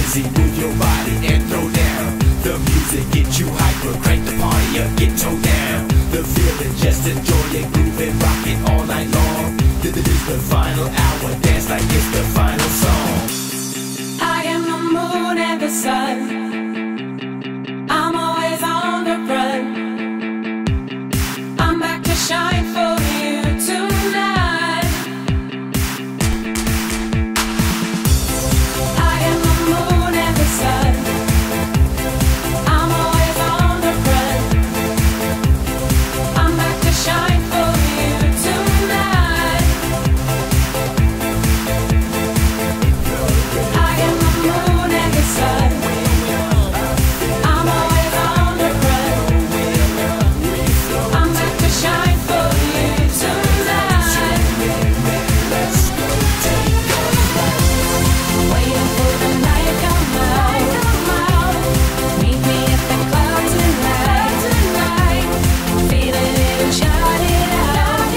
busy, move your body and throw down. The music get you hyper, crank the party up, get towed down. The feeling, just enjoy it, groove it, rock it all night long. This is the final hour, dance like it's the final song. I am the moon and the sun, I'm always on the run. I'm back to shine for you tonight. I am the moon and the sun, I'm always on the run. I'm back to shine for you tonight. I am the moon and the sun, I'm always on the run. I'm back to shine for you tonight. Waiting for the night to come out. Meet me at the club tonight. Feeling it and shout it out.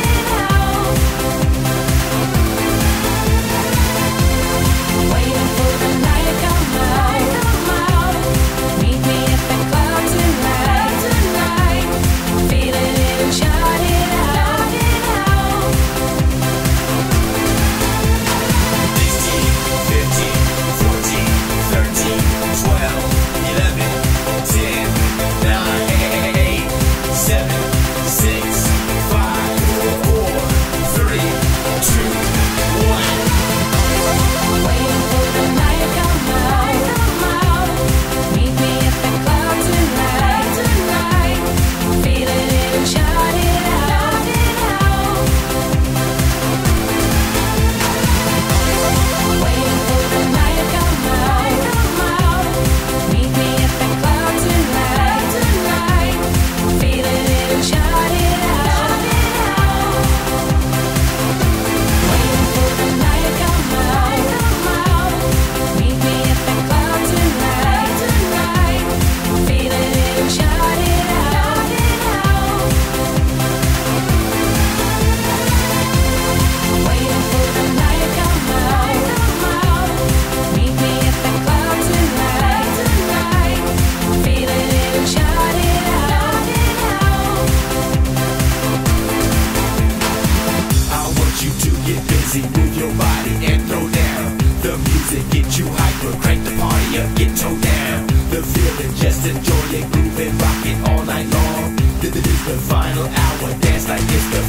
Waiting for the night to come out. Meet me at the club tonight. Feeling it and shout it out. 16, 15, 14, 13, 12, 11, 10, 9, 8, 7, 6, 5, 4, 3, 2, 1. Waiting for the night to come out. Meet me at the club tonight. Feeling it and shout it out. Waiting for the night to come out. Meet me at the club tonight. Feeling it and shout it out. Waiting for the night to come out. Meet me at the club tonight. Feeling it and shout it out. Waiting for the night to come out. Meet me at the club tonight. Feeling it and shout it out. I want you to get busy, move your body and throw down. The music get you hyper, crank the party up, get towed down. The feeling, just enjoy it, groove it, rock it all night long. This is the final hour, dance like it's the